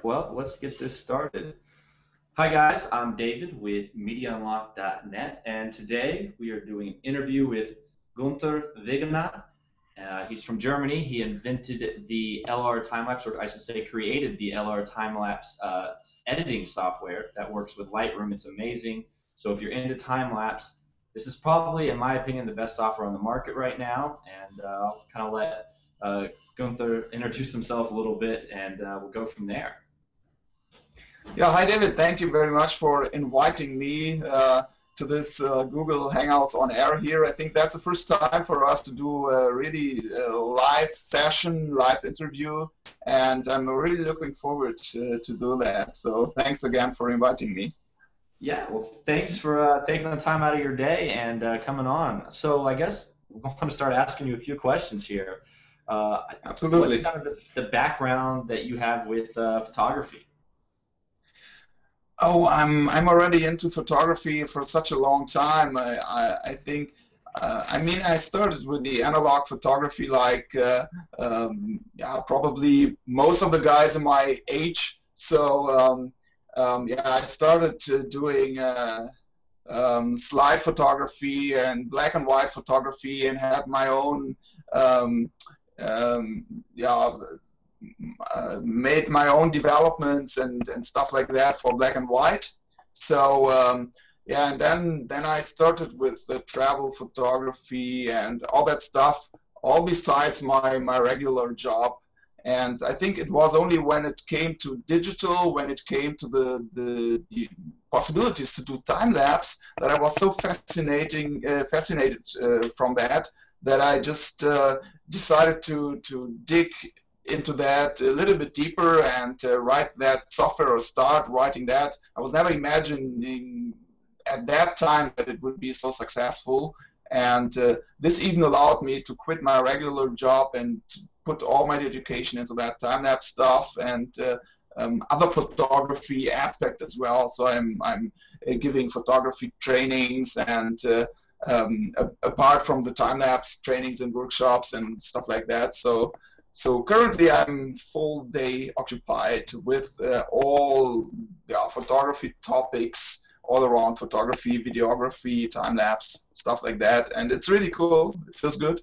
Well, let's get this started. Hi guys, I'm David with MediaUnlock.net, and today we are doing an interview with Gunther Wegner. He's from Germany. He invented the LR Timelapse, or I should say created the LR Timelapse editing software that works with Lightroom. It's amazing. So if you're into time-lapse, this is probably, in my opinion, the best software on the market right now, and I'll kind of let Gunther introduce himself a little bit, and we'll go from there. Yeah, hi David. Thank you very much for inviting me to this Google Hangouts on air here. I think that's the first time for us to do a really live session, live interview, and I'm really looking forward to do that. So thanks again for inviting me. Yeah, well, thanks for taking the time out of your day and coming on. So I guess we're going to start asking you a few questions here. Absolutely. What's kind of the background that you have with photography? Oh, I'm already into photography for such a long time. I think I mean I started with the analog photography like yeah, probably most of the guys in my age. So yeah, I started doing slide photography and black and white photography and had my own yeah. Made my own developments and stuff like that for black and white. So yeah, and then I started with the travel photography and all that stuff, all besides my regular job. And I think it was only when it came to digital, when it came to the possibilities to do time lapse, that I was so fascinated from that I just decided to dig into that a little bit deeper and write that software or start writing that. I was never imagining at that time that it would be so successful, and this even allowed me to quit my regular job and to put all my education into that time-lapse stuff and other photography aspect as well. So I'm giving photography trainings and apart from the time-lapse trainings and workshops and stuff like that. So currently I'm full day occupied with all photography topics all around photography, videography, time-lapse, stuff like that. And it's really cool. It feels good.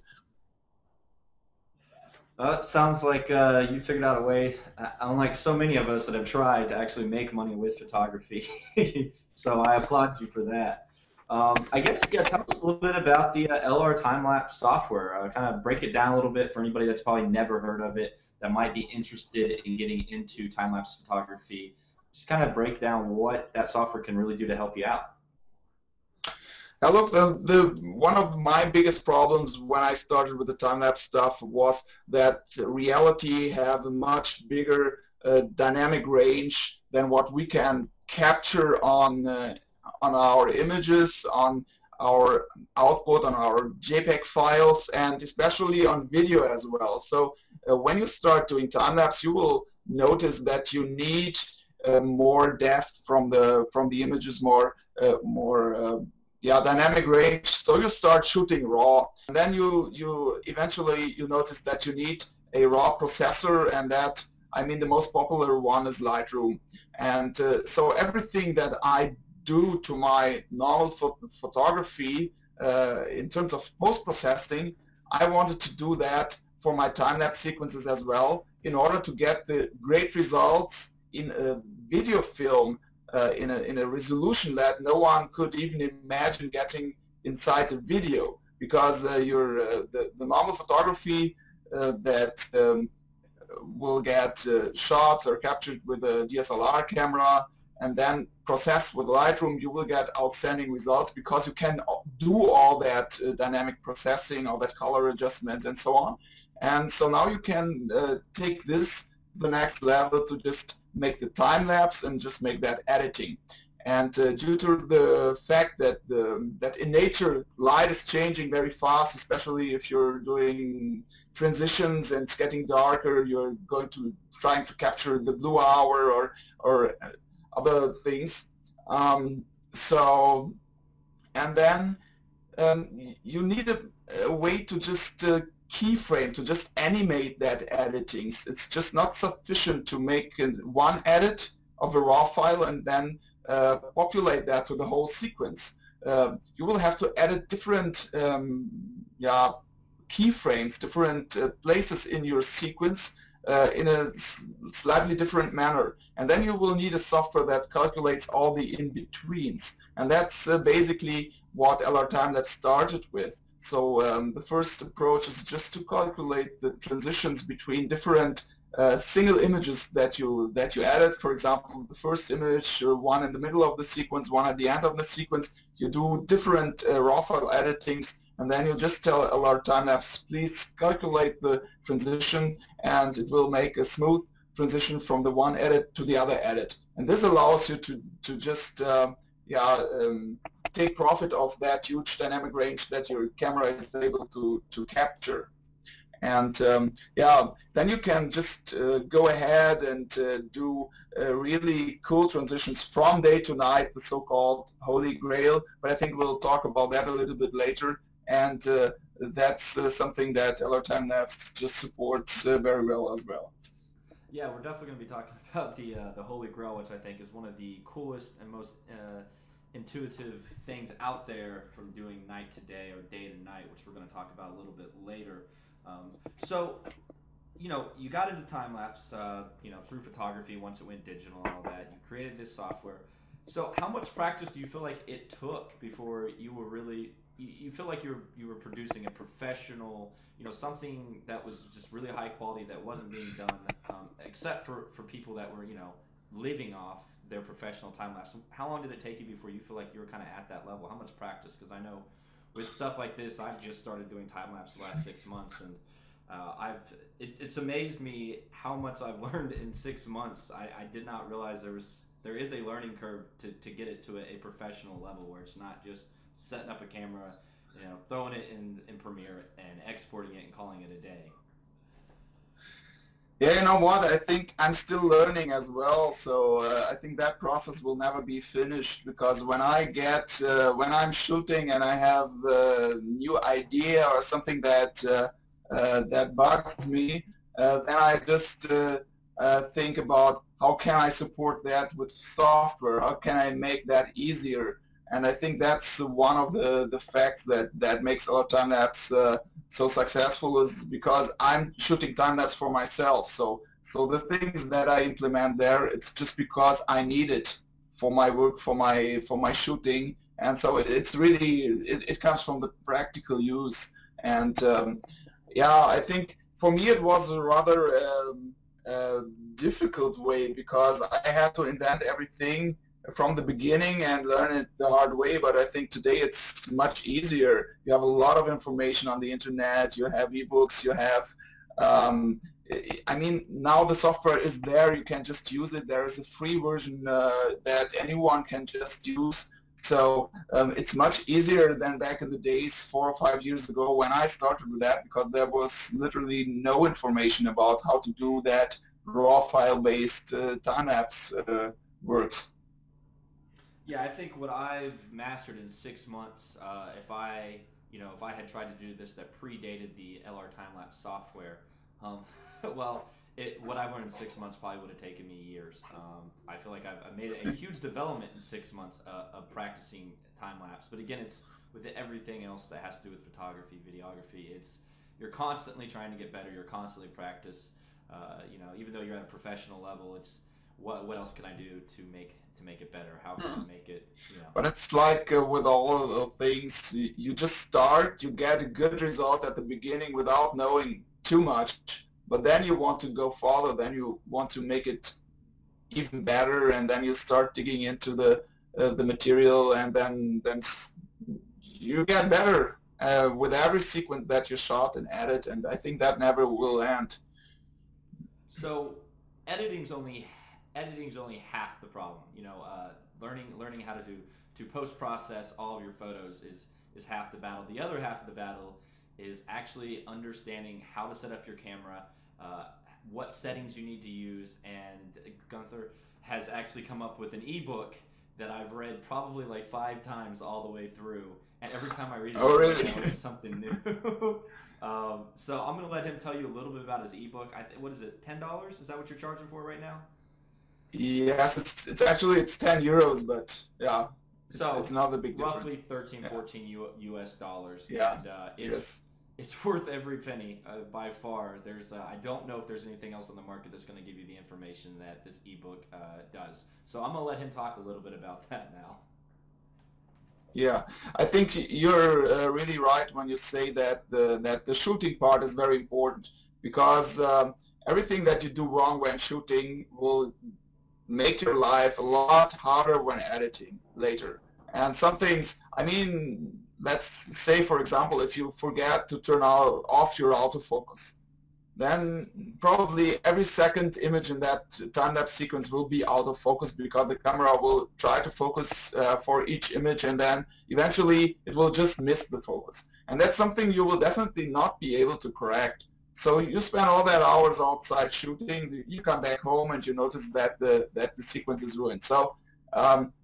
It sounds like you figured out a way, unlike so many of us that have tried, to actually make money with photography. So I applaud you for that. I guess you gotta tell us a little bit about the LR Timelapse software. Kind of break it down a little bit for anybody that's probably never heard of it, that might be interested in getting into time-lapse photography. Just kind of break down what that software can really do to help you out. Now look, one of my biggest problems when I started with the time-lapse stuff was that reality have a much bigger dynamic range than what we can capture on our images, on our output, on our JPEG files, and especially on video as well. So when you start doing time-lapse, you will notice that you need more depth from the images, more dynamic range. So you start shooting raw, and then you eventually notice that you need a raw processor, and that, I mean, the most popular one is Lightroom. And so everything that I do to my normal photography in terms of post-processing, I wanted to do that for my time-lapse sequences as well, in order to get the great results in a video film in a resolution that no one could even imagine getting inside a video, because the normal photography that will get shot or captured with a DSLR camera and then processed with Lightroom, you will get outstanding results because you can do all that dynamic processing, all that color adjustments and so on. And so now you can take this to the next level to just make the time lapse and just make that editing. And due to the fact that that in nature light is changing very fast, especially if you're doing transitions and it's getting darker, you're going to trying to capture the blue hour or other things. And then you need a way to just keyframe to just animate that editing. It's just not sufficient to make one edit of a raw file and then populate that to the whole sequence. You will have to edit different yeah, keyframes, different places in your sequence in a slightly different manner. And then you will need a software that calculates all the in-betweens. And that's basically what LR Timelapse started with. So the first approach is just to calculate the transitions between different single images that you added. For example, the first image, one in the middle of the sequence, one at the end of the sequence. You do different raw file editings, and then you just tell LR Timelapse, please calculate the transition, and it will make a smooth transition from the one edit to the other edit. And this allows you to just take profit of that huge dynamic range that your camera is able to capture. And yeah, then you can just go ahead and do really cool transitions from day to night, the so-called holy grail. But I think we'll talk about that a little bit later. And that's something that LR Timelapse just supports very well as well. Yeah, we're definitely going to be talking about the holy grail, which I think is one of the coolest and most intuitive things out there from doing night to day or day to night, which we're going to talk about a little bit later. So, you know, you got into time lapse, you know, through photography once it went digital and all that. You created this software. So, how much practice do you feel like it took before you were really, you feel like you were producing a professional, you know, something that was just really high quality that wasn't being done, except for people that were, you know, living off their professional time lapse? How long did it take you before you feel like you were kind of at that level? How much practice? Because I know with stuff like this, I've just started doing time lapse the last 6 months, and it's amazed me how much I've learned in 6 months. I did not realize there is a learning curve to get it to a professional level where it's not just setting up a camera, you know, throwing it in Premiere and exporting it and calling it a day. Yeah, you know what? I think I'm still learning as well. So I think that process will never be finished, because when when I'm shooting and I have a new idea or something that that bugs me, then I just think about how can I support that with software? How can I make that easier? And I think that's one of the facts that makes our time lapse so successful, is because I'm shooting time lapse for myself. So the things that I implement there, it's just because I need it for my work, for my shooting, and so it's really it comes from the practical use. And yeah, I think for me it was a rather difficult way, because I had to invent everything from the beginning and learn it the hard way. But I think today it's much easier. You have a lot of information on the internet, you have ebooks, you have I mean, now the software is there, you can just use it. There is a free version that anyone can just use. So it's much easier than back in the days 4 or 5 years ago when I started with that, because there was literally no information about how to do that raw file based time-lapse works. Yeah, I think what I've mastered in 6 months, if I had tried to do this that predated the LR Timelapse software, well, what I've learned in 6 months probably would have taken me years. I feel like I've made a huge development in 6 months of practicing time lapse. But again, it's with everything else that has to do with photography, videography. You're constantly trying to get better. You're constantly practice. You know, even though you're at a professional level, it's what else can I do to make it better? How can I make it, you know? But it's like with all the things, you just start, you get a good result at the beginning without knowing too much, but then you want to go farther, then you want to make it even better, and then you start digging into the material, and then you get better with every sequence that you shot and edit, and I think that never will end. So editing's only half the problem. You know, learning how to post-process all of your photos is half the battle. The other half of the battle is actually understanding how to set up your camera, what settings you need to use, and Gunther has actually come up with an ebook that I've read probably like 5 times all the way through, and every time I read it, Oh, I really? learn something new. So I'm gonna let him tell you a little bit about his ebook. What is it? $10? Is that what you're charging for right now? Yes, it's actually it's 10 euros, but yeah, it's So not a big roughly difference. 13, Yeah, 14 US dollars, yeah, and yes. it's worth every penny by far. There's I don't know if there's anything else on the market that's going to give you the information that this ebook does. So I'm gonna let him talk a little bit about that now. Yeah, I think you're really right when you say that the shooting part is very important because everything that you do wrong when shooting will make your life a lot harder when editing later. And some things, I mean, let's say for example, if you forget to turn off your autofocus, then probably every second image in that time-lapse sequence will be out of focus because the camera will try to focus for each image, and then eventually it will just miss the focus. And that's something you will definitely not be able to correct. So you spend all that hours outside shooting, you come back home and you notice that the sequence is ruined. So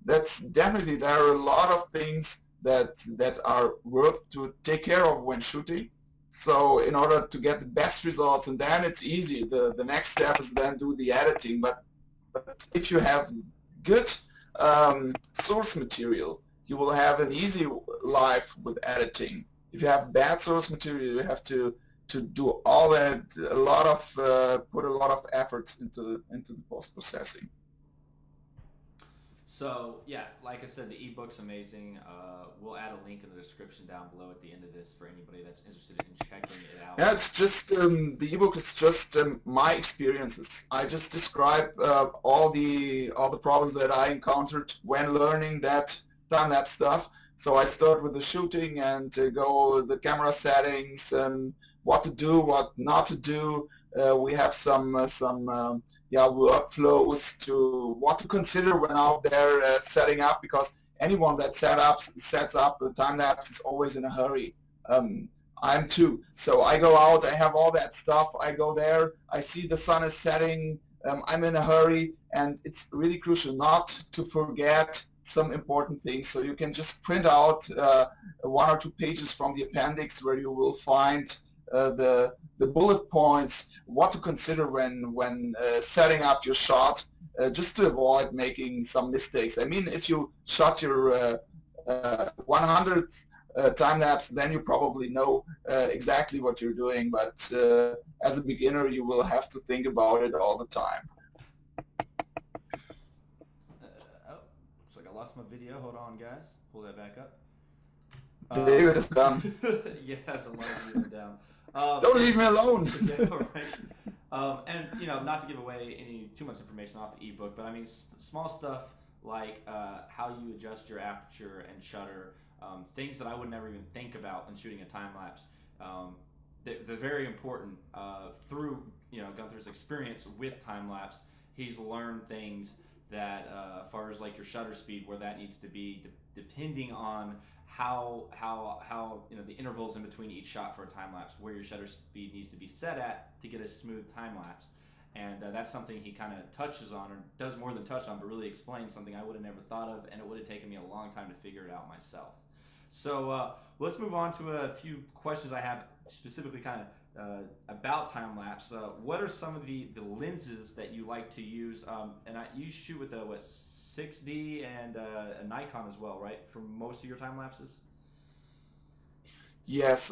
that's definitely, there are a lot of things that are worth to take care of when shooting. So in order to get the best results, and then it's easy. The next step is then do the editing. But if you have good source material, you will have an easy life with editing. If you have bad source material, you have to do all that, a lot of put a lot of efforts into the post processing. So yeah, like I said, the ebook's amazing. We'll add a link in the description down below at the end of this for anybody that's interested in checking it out. Yeah, it's just the ebook is just my experiences. I just describe all the problems that I encountered when learning that time-lapse stuff. So I start with the shooting and go the camera settings and what to do, what not to do. We have some yeah, workflows to what to consider when out there setting up, because anyone that sets up the time-lapse is always in a hurry. I'm too. So I go out, I have all that stuff, I go there, I see the sun is setting, I'm in a hurry, and it's really crucial not to forget some important things. So you can just print out 1 or 2 pages from the appendix where you will find the bullet points, what to consider when setting up your shot, just to avoid making some mistakes. I mean, if you shot your 100th time-lapse, then you probably know exactly what you're doing, but as a beginner you will have to think about it all the time. Oh, looks like I lost my video. Hold on, guys. Pull that back up. David is done. Yeah, the light went down. Don't leave me alone. Yeah, right. And you know, not to give away any too much information off the ebook, but I mean, small stuff like how you adjust your aperture and shutter, things that I would never even think about when shooting a time lapse. They're very important. Through Gunther's experience with time lapse, he's learned things that, as far as like your shutter speed, where that needs to be, depending on how the intervals in between each shot for a time lapse, where your shutter speed needs to be set at to get a smooth time lapse. And that's something he kind of touches on, or does more than touch on, but really explains something I would have never thought of, and it would have taken me a long time to figure it out myself. So let's move on to a few questions I have specifically kind of about time lapse. What are some of the lenses that you like to use? And you shoot with a 6D and a Nikon as well, right? For most of your time lapses. Yes,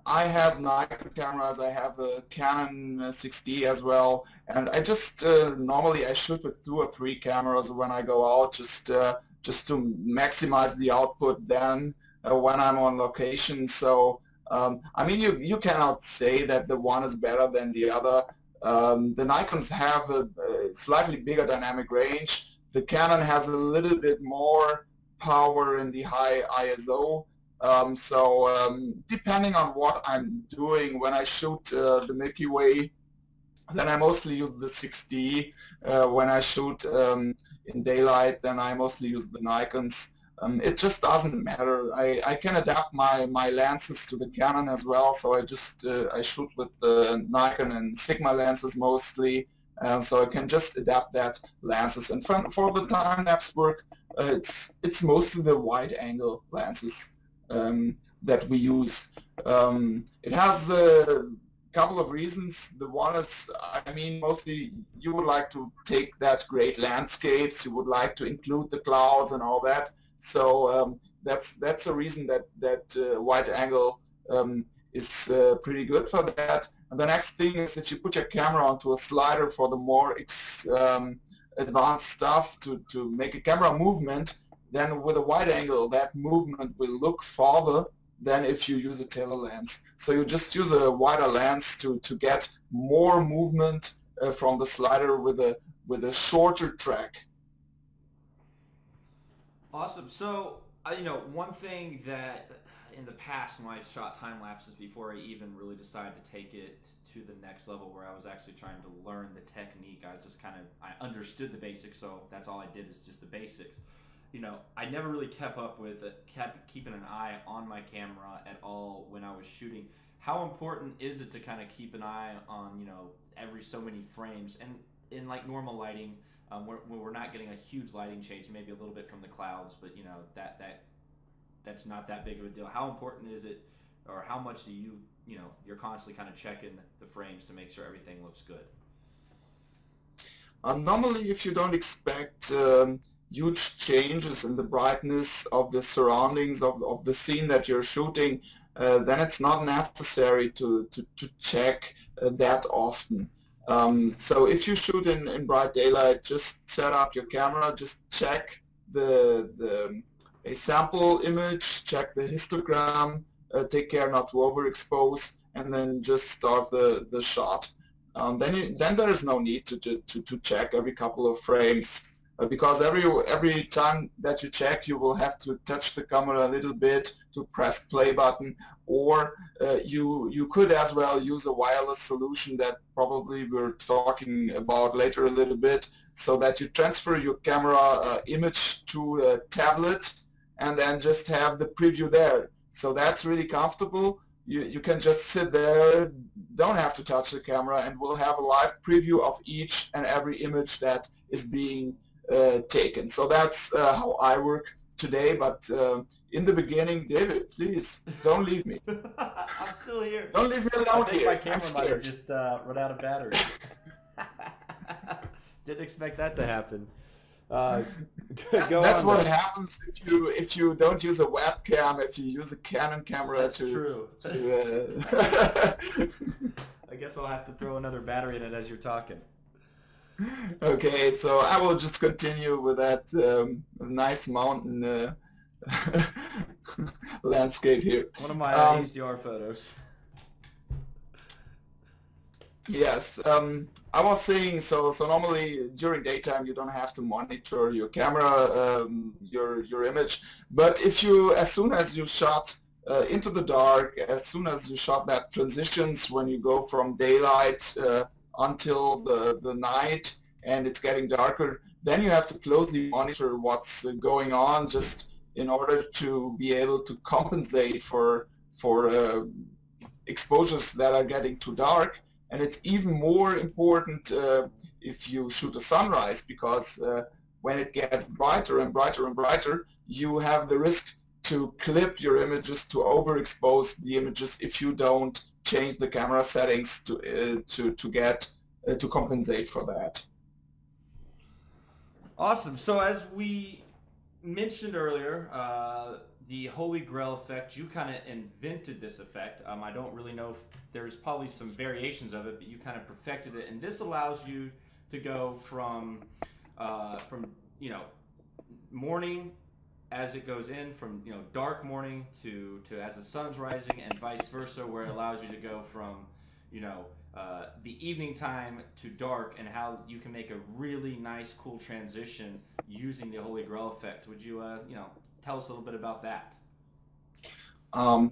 I have Nikon cameras. I have a Canon 6D as well, and I just normally I shoot with 2 or 3 cameras when I go out, just to maximize the output then when I'm on location. So I mean, you cannot say that the one is better than the other. The Nikons have a slightly bigger dynamic range. The Canon has a little bit more power in the high ISO. Depending on what I'm doing, when I shoot the Milky Way, then I mostly use the 6D. When I shoot in daylight, then I mostly use the Nikons. It just doesn't matter. I can adapt my lenses to the Canon as well, so I shoot with the Nikon and Sigma lenses mostly, so I can just adapt that lenses. And for the time-lapse work, it's mostly the wide-angle lenses that we use. It has a couple of reasons. The one is, I mean, mostly you would like to take that great landscapes, you would like to include the clouds and all that. So that's a reason that wide angle is pretty good for that. And the next thing is, if you put your camera onto a slider for the more advanced stuff to make a camera movement, then with a wide angle that movement will look farther than if you use a tele lens. So you just use a wider lens to get more movement from the slider with a shorter track. Awesome. So you know, one thing that in the past when I shot time lapses, before I even really decided to take it to the next level where I was actually trying to learn the technique, I just kind of, I understood the basics, so that's all I did is just the basics. You know, I never really kept up with it, kept keeping an eye on my camera at all when I was shooting. How important is it to kind of keep an eye on, you know, every so many frames, and in like normal lighting, we're not getting a huge lighting change, maybe a little bit from the clouds, but you know, that's not that big of a deal. How important is it, or how much do you, you know, you're constantly kind of checking the frames to make sure everything looks good? Normally, if you don't expect huge changes in the brightness of the surroundings of the scene that you're shooting, then it's not necessary to check that often. So if you shoot in bright daylight, just set up your camera, just check a sample image, check the histogram, take care not to overexpose, and then just start the shot. Then there is no need to check every couple of frames, because every time that you check, you will have to touch the camera a little bit to press play button, or you could as well use a wireless solution that probably we're talking about later a little bit, so that you transfer your camera image to a tablet and then just have the preview there. So that's really comfortable. You can just sit there, don't have to touch the camera, and we'll have a live preview of each and every image that is being taken. So that's how I work today, but in the beginning, David, please, don't leave me. I'm still here. Don't leave me alone here. My camera might have just run out of battery. Didn't expect that to happen. That's what happens if you don't use a webcam, if you use a Canon camera. That's true. I guess I'll have to throw another battery in it as you're talking. Okay, so I will just continue with that nice mountain landscape here. One of my HDR photos. Yes, I was saying, so normally during daytime you don't have to monitor your camera, your image, but if you, as soon as you shot into the dark, as soon as you shot that transitions when you go from daylight until the night and it's getting darker, then you have to closely monitor what's going on, just in order to be able to compensate for exposures that are getting too dark. And it's even more important if you shoot a sunrise, because when it gets brighter and brighter and brighter, you have the risk to clip your images, to overexpose the images if you don't change the camera settings to compensate for that. Awesome. So as we mentioned earlier, the Holy Grail effect, you kind of invented this effect. I don't really know if there's probably some variations of it, but you kind of perfected it, and this allows you to go from you know, morning as it goes in, from, you know, dark morning to as the sun's rising, and vice versa, where it allows you to go from, you know, the evening time to dark, and how you can make a really nice, cool transition using the Holy Grail effect. Would you, you know, tell us a little bit about that? I'm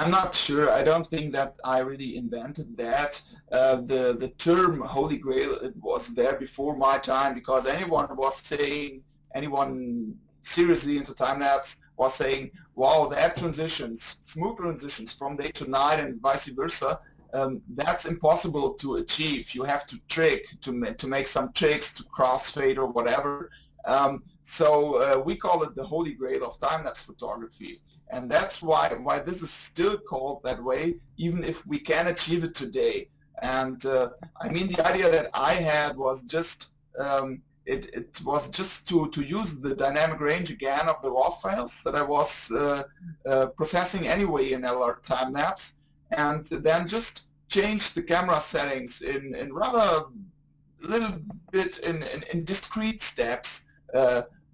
not sure. I don't think that I really invented that. The term Holy Grail, it was there before my time, because anyone seriously into time lapse was saying, wow, that transitions, smooth transitions from day to night and vice versa, that's impossible to achieve. You have to trick, to make some tricks, to crossfade or whatever. We call it the holy grail of time-lapse photography. And that's why this is still called that way, even if we can achieve it today. And I mean, the idea that I had was just it was just to use the dynamic range again of the RAW files that I was processing anyway in LR Timelapse, and then just change the camera settings in rather little bit in discrete steps.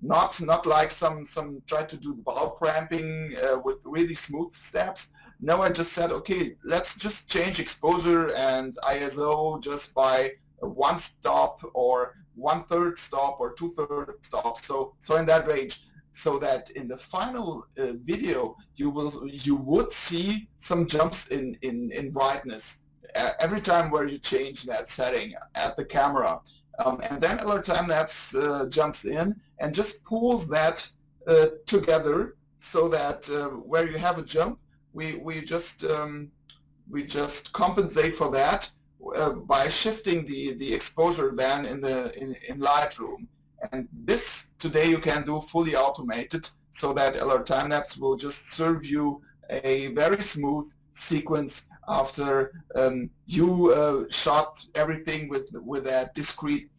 Not like some try to do bulb ramping with really smooth steps. No, I just said, okay, let's just change exposure and ISO just by one stop or 1/3 stop or 2/3 stop. So in that range, so that in the final video you would see some jumps in brightness every time where you change that setting at the camera. And then LR Timelapse jumps in and just pulls that together, so that where you have a jump, we just compensate for that by shifting the exposure then in Lightroom. And this today you can do fully automated, so that LR Timelapse will just serve you a very smooth sequence after you shot everything with that discrete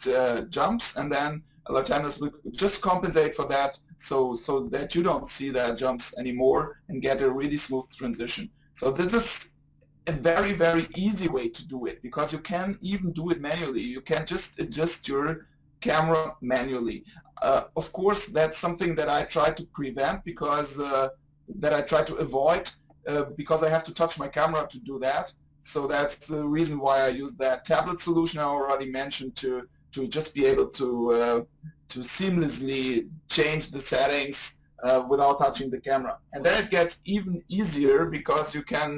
jumps, and then LR Timelapse will just compensate for that, so that you don't see that jumps anymore and get a really smooth transition. So this is a very, very easy way to do it, because you can even do it manually. You can just adjust your camera manually. Of course, that's something that I try to prevent, because that I try to avoid, because I have to touch my camera to do that. So that's the reason why I use that tablet solution I already mentioned, to just be able to seamlessly change the settings without touching the camera. And then it gets even easier, because you can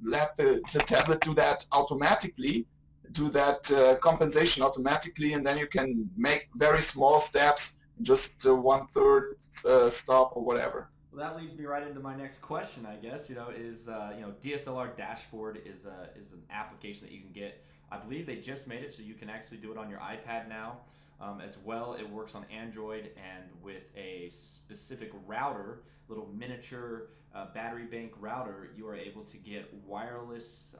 let the tablet do that automatically, do that compensation automatically, and then you can make very small steps, just 1/3 stop or whatever. Well, that leads me right into my next question, I guess. DSLR dashboard is an application that you can get. I believe they just made it so you can actually do it on your iPad now. As well, it works on Android, and with a specific router, little miniature battery bank router, you are able to get wireless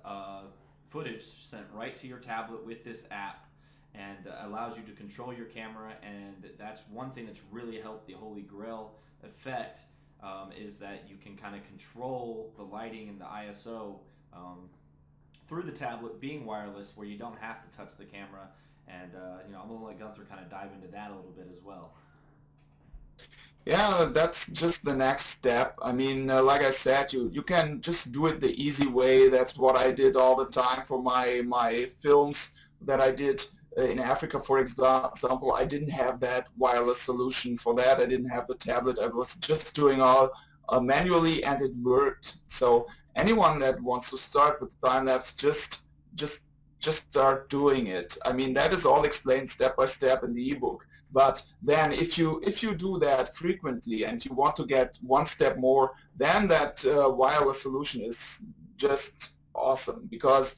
footage sent right to your tablet with this app, and allows you to control your camera. And that's one thing that's really helped the Holy Grail effect, is that you can kind of control the lighting and the ISO through the tablet, being wireless, where you don't have to touch the camera. And I'm going to let Gunther kind of dive into that a little bit as well. Yeah, that's just the next step. I mean, like I said, you can just do it the easy way. That's what I did all the time for my films that I did in Africa, for example. I didn't have that wireless solution for that. I didn't have the tablet. I was just doing all manually, and it worked. So anyone that wants to start with time-lapse, just start doing it. I mean, that is all explained step by step in the ebook. But then if you do that frequently and you want to get one step more, then that wireless solution is just awesome, because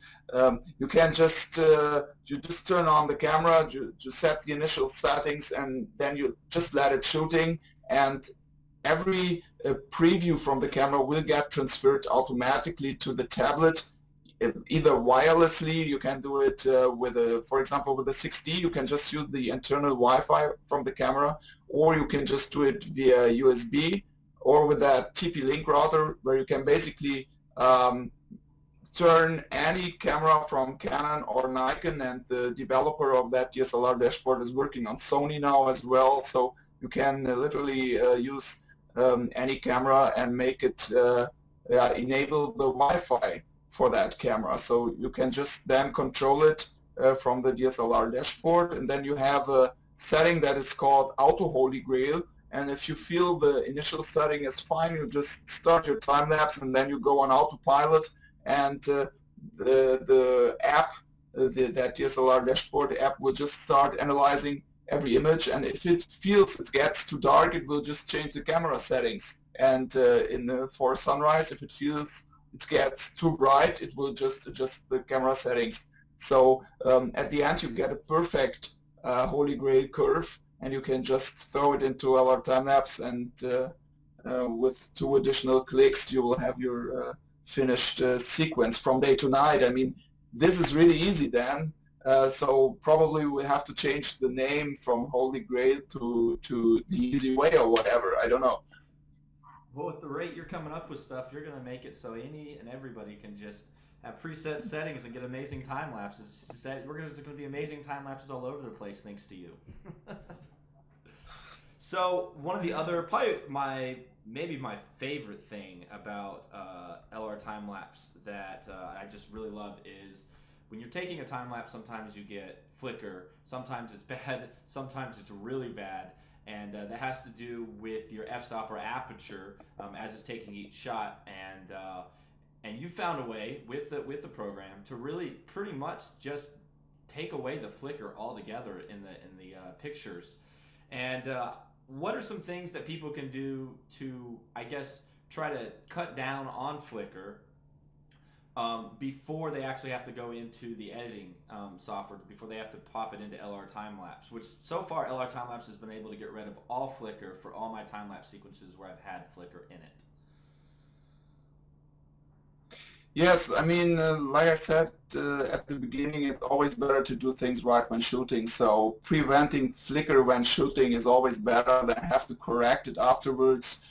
you can just you just turn on the camera, you set the initial settings, and then you just let it shooting, and every preview from the camera will get transferred automatically to the tablet, either wirelessly. You can do it for example, with a 6D, you can just use the internal Wi-Fi from the camera, or you can just do it via USB, or with that TP-Link router, where you can basically turn any camera from Canon or Nikon, and the developer of that DSLR dashboard is working on Sony now as well, so you can literally use any camera and make it enable the Wi-Fi for that camera. So you can just then control it from the DSLR dashboard, and then you have a setting that is called Auto Holy Grail, and if you feel the initial setting is fine, you just start your time lapse, and then you go on autopilot, and the app, that DSLR dashboard app, will just start analyzing every image, and if it feels it gets too dark, it will just change the camera settings, and for sunrise, if it feels it gets too bright, it will just adjust the camera settings. So at the end, you get a perfect Holy Grail curve, and you can just throw it into LR Timelapse, and with 2 additional clicks, you will have your finished sequence from day to night. I mean, this is really easy then. So probably we have to change the name from Holy Grail to the easy way or whatever. I don't know. Well, with the rate you're coming up with stuff, you're going to make it so any and everybody can just have preset settings and get amazing time lapses. We're going to be amazing time lapses all over the place thanks to you. So one of the other, probably maybe my favorite thing about LR Timelapse that I just really love is when you're taking a time lapse, sometimes you get FLICKR, sometimes it's bad, sometimes it's really bad, and that has to do with your f-stop or aperture as it's taking each shot, and you found a way with the program to really pretty much just take away the FLICKR altogether in the pictures. And what are some things that people can do to, I guess, try to cut down on FLICKR before they actually have to go into the editing software, before they have to pop it into LR Timelapse, which so far LR Timelapse has been able to get rid of all FLICKR for all my time-lapse sequences where I've had FLICKR in it. Yes, I mean, like I said at the beginning, it's always better to do things right when shooting. So preventing FLICKR when shooting is always better than have to correct it afterwards.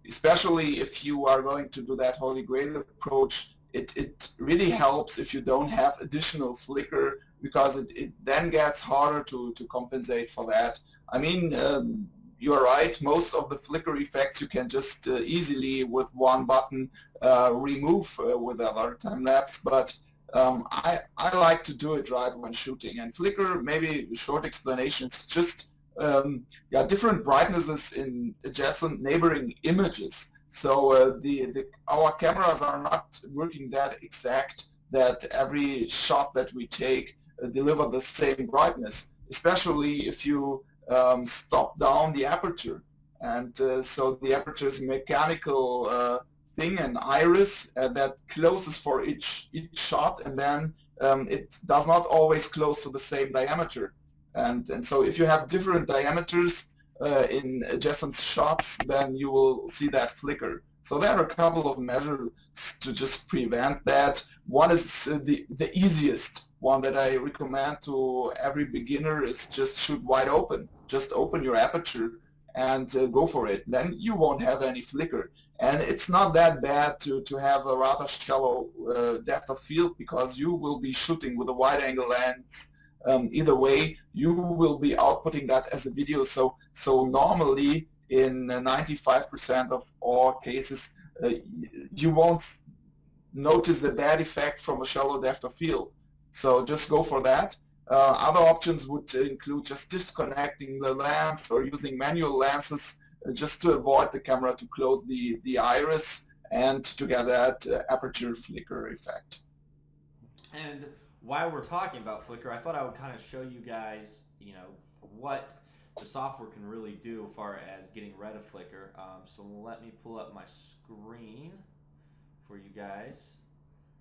Especially if you are going to do that Holy Grail approach, it really helps if you don't have additional FLICKR, because it then gets harder to compensate for that. I mean, you're right, most of the FLICKR effects you can just easily with one button remove with LR Timelapse, but I like to do it right when shooting. And FLICKR, maybe short explanations, just yeah, different brightnesses in adjacent neighboring images. So our cameras are not working that exact that every shot that we take deliver the same brightness, especially if you stop down the aperture. And so the aperture is a mechanical thing, an iris that closes for each shot, and then it does not always close to the same diameter. And so if you have different diameters in adjacent shots, then you will see that FLICKR. So there are a couple of measures to just prevent that. One is the easiest one that I recommend to every beginner is just shoot wide open. Just open your aperture and go for it. Then you won't have any FLICKR. And it's not that bad to have a rather shallow depth of field, because you will be shooting with a wide angle lens. Either way, you will be outputting that as a video. So normally in 95% of all cases, you won't notice the bad effect from a shallow depth of field. So just go for that. Other options would include just disconnecting the lens or using manual lenses just to avoid the camera to close the iris and to get that aperture FLICKR effect. And while we're talking about FLICKR, I thought I would kind of show you guys, you know, what the software can really do as far as getting rid of FLICKR. So let me pull up my screen for you guys,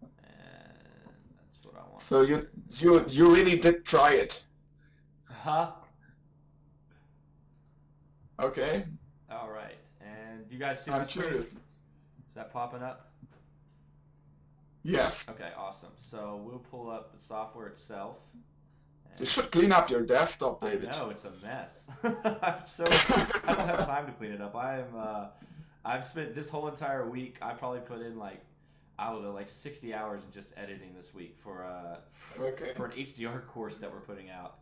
and that's what I want. So you really did try it? Huh? Okay. All right. And do you guys see my screen? Curious. Is that popping up? Yes. Okay, awesome. So we'll pull up the software itself. You should clean up your desktop, David. No, it's a mess. I don't have time to clean it up. I've spent this whole entire week. I probably put in like, I don't know, like 60 hours in just editing this week for an HDR course that we're putting out.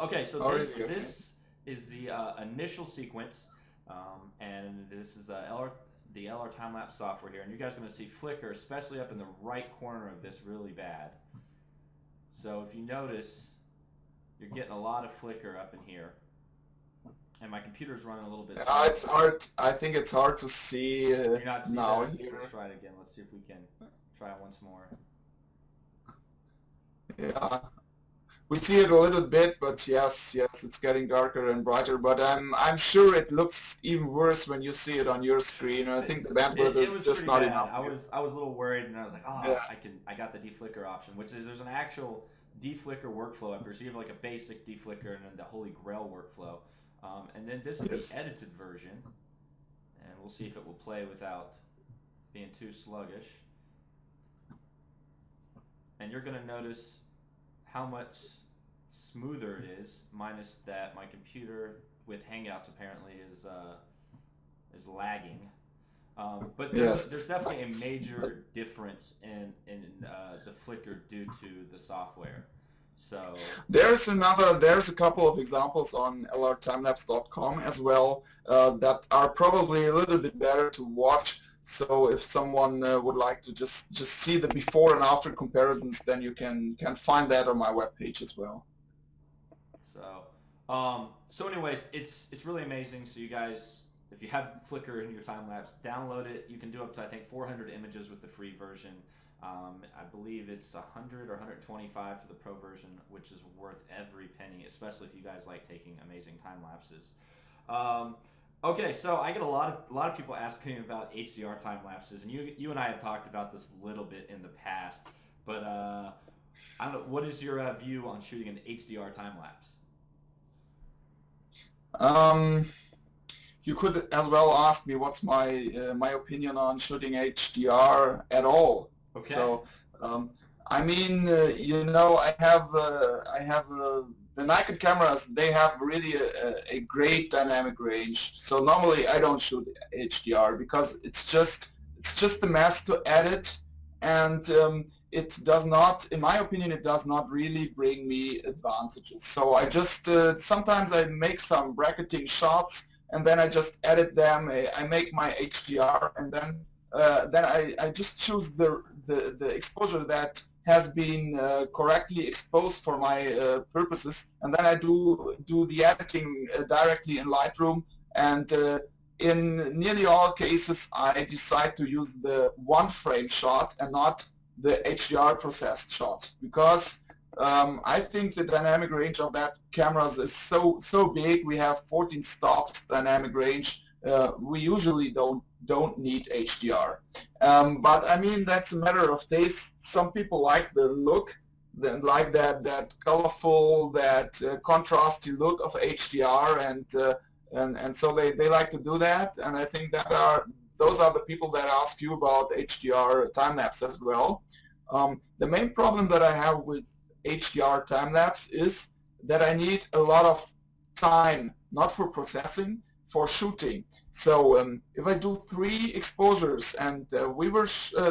Okay, so this is the initial sequence, and this is the LR Timelapse software here, and you guys are going to see FLICKR, especially up in the right corner of this, really bad. So if you notice, you're getting a lot of FLICKR up in here, and my computer's running a little bit slow. It's hard. I think it's hard to see You're not seeing now that? here. Let's try it again. Let's see if we can try it once more. Yeah, we see it a little bit, but yes, it's getting darker and brighter. But I'm sure it looks even worse when you see it on your screen. I think the bandwidth is just not enough. I was a little worried, and I was like, oh, yeah. I got the deflicker option, which is there's an actual DeFlicker workflow up here. So you have like a basic DeFlicker and then the holy grail workflow. And then this is the edited version. And we'll see if it will play without being too sluggish. And you're going to notice how much smoother it is, minus that my computer with Hangouts apparently is lagging. But there's definitely a major difference in the FLICKR due to the software. So there's a couple of examples on LRTimelapse.com as well that are probably a little bit better to watch. So if someone would like to just see the before and after comparisons, then you can find that on my webpage as well. So anyways, it's really amazing. So you guys, if you have FLICKR in your time lapse, download it. You can do up to I think 400 images with the free version. I believe it's 100 or 125 for the pro version, which is worth every penny, especially if you guys like taking amazing time lapses. Okay, so I get a lot of people asking me about HDR time lapses, and you and I have talked about this a little bit in the past. But I don't know, what is your view on shooting an HDR time lapse? You could as well ask me what's my my opinion on shooting HDR at all. Okay. So, I mean, you know, I have the Nikon cameras. They have really a great dynamic range. So normally I don't shoot HDR because it's just a mess to edit, and it does not, in my opinion, it does not really bring me advantages. So I just sometimes I make some bracketing shots, and then I just edit them. I make my HDR, and then I just choose the exposure that has been correctly exposed for my purposes, and then I do the editing directly in Lightroom. And in nearly all cases, I decide to use the one frame shot and not the HDR processed shot, because I think the dynamic range of that cameras is so big. We have 14 stops dynamic range. We usually don't need HDR, but I mean, that's a matter of taste. Some people like the look, like that colorful, that contrasty look of HDR, and so they like to do that. And I think those are the people that ask you about HDR time lapse as well. The main problem that I have with HDR time lapse is that I need a lot of time, not for processing, for shooting. So if I do 3 exposures, and we were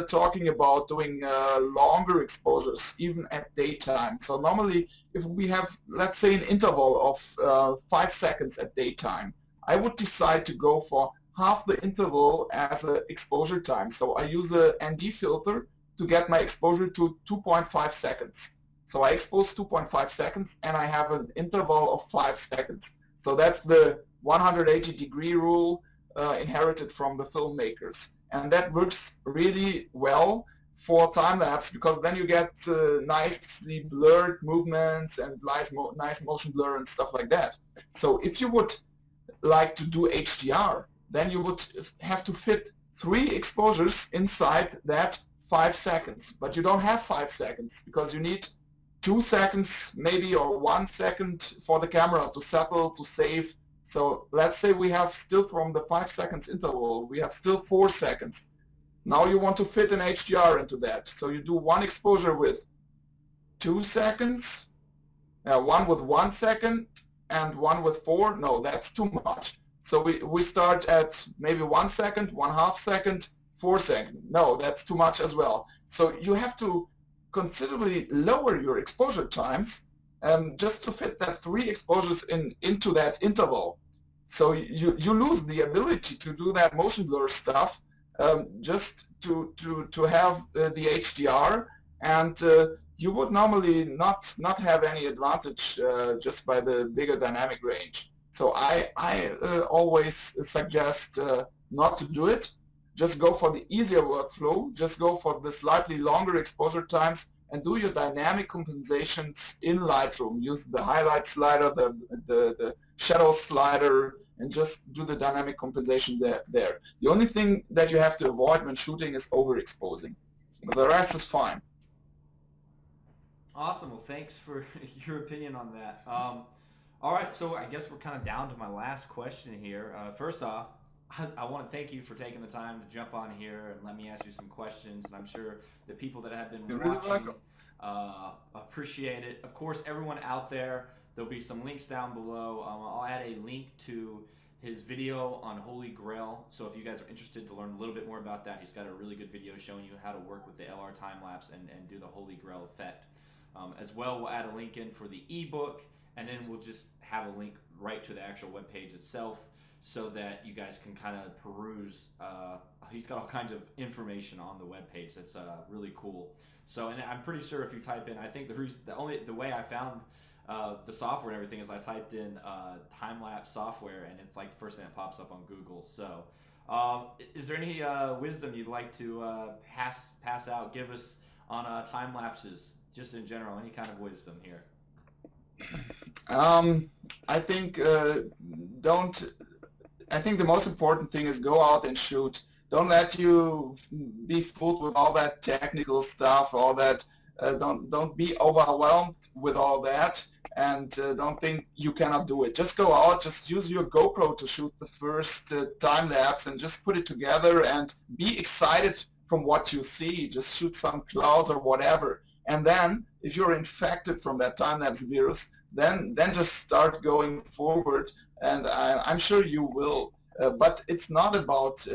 talking about doing longer exposures even at daytime. So normally if we have, let's say, an interval of 5 seconds at daytime, I would decide to go for half the interval as an exposure time. So I use a ND filter to get my exposure to 2.5 seconds. So I expose 2.5 seconds, and I have an interval of 5 seconds. So that's the 180-degree rule inherited from the filmmakers. And that works really well for time-lapse, because then you get nicely blurred movements and nice motion blur and stuff like that. So if you would like to do HDR, then you would have to fit 3 exposures inside that 5 seconds. But you don't have 5 seconds, because you need 2 seconds maybe, or 1 second for the camera to settle, to save. So let's say we have still, from the 5 seconds interval, we have still 4 seconds. Now you want to fit an HDR into that. So you do 1 exposure with 2 seconds, 1 with 1 second, and 1 with 4. No, that's too much. So we start at maybe 1 second, 1/2 second, 4 seconds. No, that's too much as well. So you have to considerably lower your exposure times just to fit that 3 exposures into that interval. So you lose the ability to do that motion blur stuff just to have the HDR, and you would normally not have any advantage just by the bigger dynamic range. So I always suggest not to do it. Just go for the easier workflow. Just go for the slightly longer exposure times, and do your dynamic compensations in Lightroom. Use the highlight slider, the shadow slider, and just do the dynamic compensation there. The only thing that you have to avoid when shooting is overexposing. The rest is fine. Awesome. Well, thanks for your opinion on that. All right, so I guess we're kind of down to my last question here. First off, I want to thank you for taking the time to jump on here and let me ask you some questions. And I'm sure the people that have been watching appreciate it. Of course, everyone out there, there'll be some links down below. I'll add a link to his video on Holy Grail. So if you guys are interested to learn a little bit more about that, he's got a really good video showing you how to work with the LR Timelapse and do the Holy Grail effect. As well, we'll add a link in for the ebook, and then we'll just have a link right to the actual web page itself so that you guys can kind of peruse. He's got all kinds of information on the web page that's really cool. So, and I'm pretty sure if you type in, I think the way I found the software and everything is I typed in time lapse software, and it's like the first thing that pops up on Google. So, is there any wisdom you'd like to pass out, give us on time lapses, just in general, any kind of wisdom here? I think I think the most important thing is go out and shoot. Don't let you be fooled with all that technical stuff, all that. Don't be overwhelmed with all that, and don't think you cannot do it. Just go out, just use your GoPro to shoot the first time lapse, and just put it together and be excited from what you see. Just shoot some clouds or whatever, and then if you're infected from that time lapse virus, then just start going forward, and I'm sure you will. But it's not about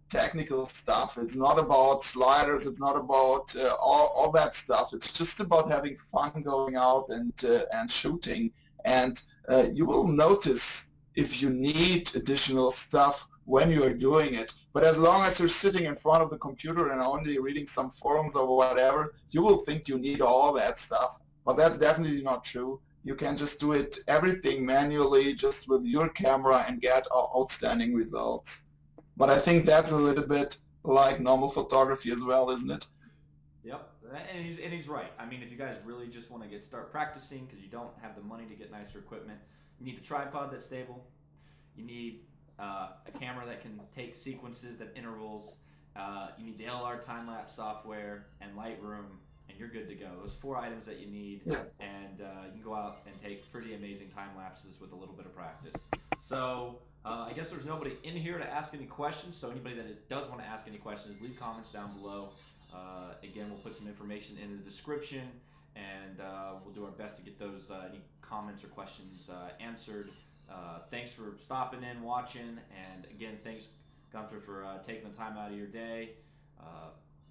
technical stuff. It's not about sliders. It's not about all that stuff. It's just about having fun going out and shooting. And you will notice if you need additional stuff when you are doing it. But as long as you're sitting in front of the computer and only reading some forums or whatever, you will think you need all that stuff. But that's definitely not true. You can just do it everything manually, just with your camera, and get outstanding results. But I think that's a little bit like normal photography as well, isn't it? Yep, and he's right. I mean, if you guys really just want to start practicing because you don't have the money to get nicer equipment, you need a tripod that's stable. You need a camera that can take sequences at intervals. You need the LR Timelapse software and Lightroom, and you're good to go. Those 4 items that you need, yeah. And you can go out and take pretty amazing time lapses with a little bit of practice. So I guess there's nobody in here to ask any questions, so anybody that does want to ask any questions, leave comments down below. Again, we'll put some information in the description, and we'll do our best to get those any comments or questions answered. Thanks for stopping in, watching, and again, thanks, Gunther, for taking the time out of your day.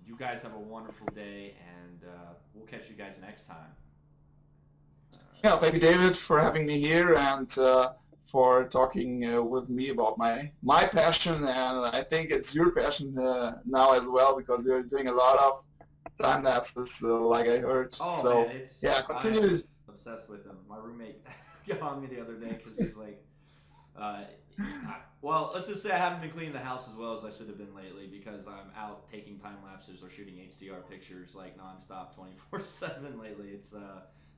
You guys have a wonderful day, and we'll catch you guys next time. Yeah, thank you, David, for having me here, and for talking with me about my passion, and I think it's your passion now as well, because you're doing a lot of time lapses, like I heard. Oh, so man, yeah, continue. I'm obsessed with them. My roommate got on me the other day because he's like, well, let's just say I haven't been cleaning the house as well as I should have been lately, because I'm out taking time lapses or shooting HDR pictures like nonstop 24/7 lately.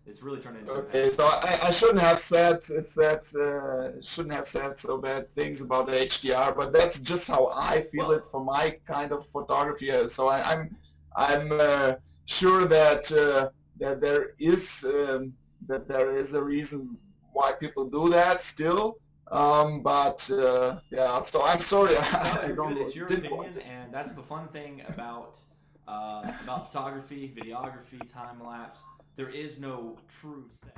It's really turned into Okay, so I shouldn't have said so bad things about the HDR, but that's just how I feel it for my kind of photography. So I'm sure that that there is a reason why people do that still. But yeah, so I'm sorry. I don't know. It's your opinion, and that's the fun thing about photography, videography, time lapse. There is no true set.